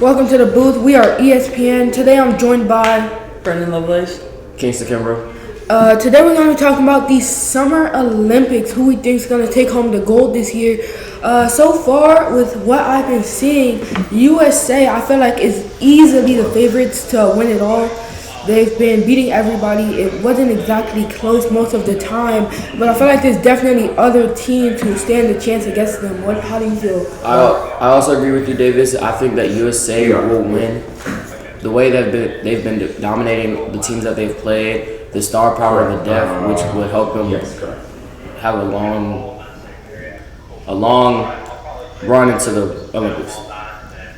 Welcome to the booth. We are ESPN. Today I'm joined by Brendan Lovelace. Kingston Kimbrough. Today we're going to be talking about the Summer Olympics, who we think is going to take home the gold this year. So far, with what I've been seeing, USA, I feel like, is easily the favorites to win it all. They've been beating everybody. It wasn't exactly close most of the time, but I feel like there's definitely other teams who stand a chance against them. How do you feel? I also agree with you, Davis. I think that USA will win. The way they've been dominating the teams that they've played, the star power of the depth, which would help them have a long run into the Olympics.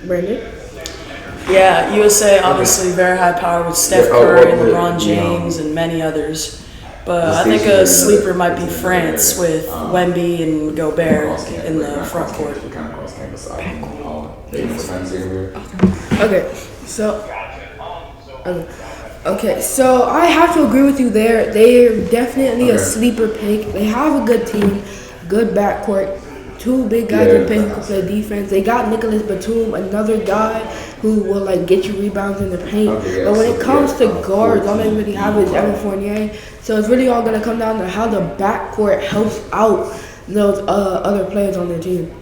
Brandon? Yeah, USA obviously very high power with Steph Curry, LeBron James, and many others. But I think a sleeper might be France with Wemby and Gobert in the front court. Okay, so I have to agree with you there. They're definitely a sleeper pick. They have a good team, good backcourt, two big guys in paint who can play defense. They got Nicholas Batum, another guy who will get you rebounds in the paint. But when it comes to guards, all they really have is Evan Fournier. So it's really all going to come down to how the backcourt helps out those other players on their team.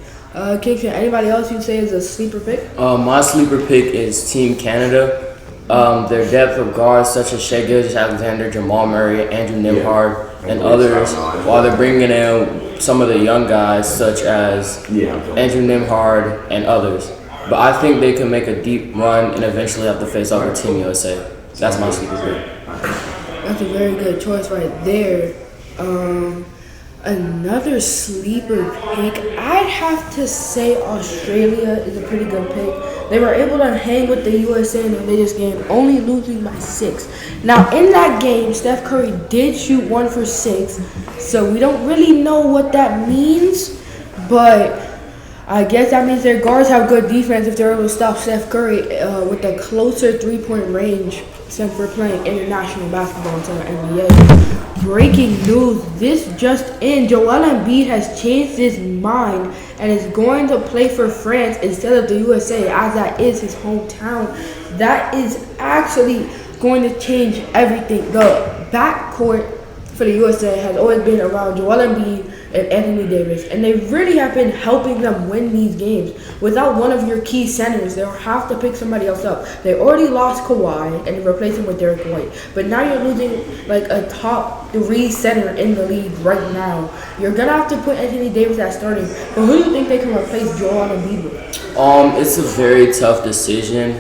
Kingston, anybody else you'd say is a sleeper pick? My sleeper pick is Team Canada. Their depth of guards such as Shai Gilgeous-Alexander, Jamal Murray, Andrew Nembhard, and others, while they're bringing in some of the young guys such as Andrew Nembhard and others. But I think they can make a deep run and eventually have to face off with Team USA. That's my sleeper pick. That's a very good choice right there. Another sleeper pick, I'd have to say Australia is a pretty good pick. They were able to hang with the USA in the latest game, only losing by 6. Now, in that game, Steph Curry did shoot 1 for 6, so we don't really know what that means, but I guess that means their guards have good defense if they're able to stop Steph Curry with a closer three-point range since we're playing international basketball instead of NBA. Breaking news, this just in, Joel Embiid has changed his mind and is going to play for France instead of the USA, as that is his hometown. That is actually going to change everything. The backcourt for the USA has always been around Joel Embiid and Anthony Davis, and they really have been helping them win these games. Without one of your key centers, they'll have to pick somebody else up. They already lost Kawhi and replaced him with Derek White, but now you're losing a top 3 center in the league right now. You're gonna have to put Anthony Davis at starting, but who do you think they can replace Joel Embiid with? It's a very tough decision.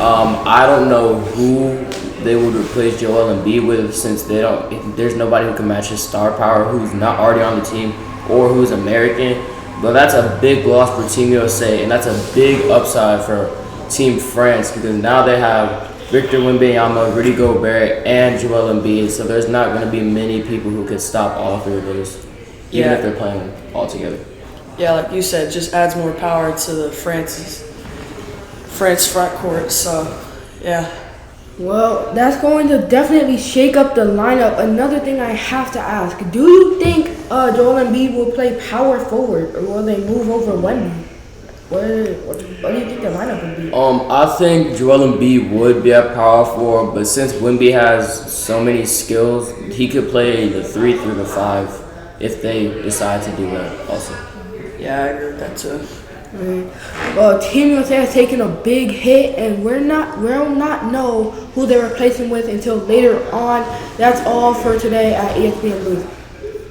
I don't know who they would replace Joel Embiid with, since there's nobody who can match his star power who's not already on the team or who's American. But that's a big loss for Team USA, and that's a big upside for Team France, because now they have Victor Wembanyama, Rudy Gobert, and Joel Embiid. So there's not going to be many people who can stop all 3 of those, even if they're playing all together. Yeah, like you said, just adds more power to the France front court. So, yeah. Well, that's going to definitely shake up the lineup. Another thing I have to ask, do you think Joel Embiid will play power forward, or will they move over Wemby? What do you think the lineup would be? I think Joel Embiid would be at power forward, but since Wemby has so many skills, he could play the 3 through the 5 if they decide to do that also. Yeah, I agree with that too. Well, Team USA has taken a big hit, and we'll not know who they're replacing with until later on. That's all for today at ESPN Booth.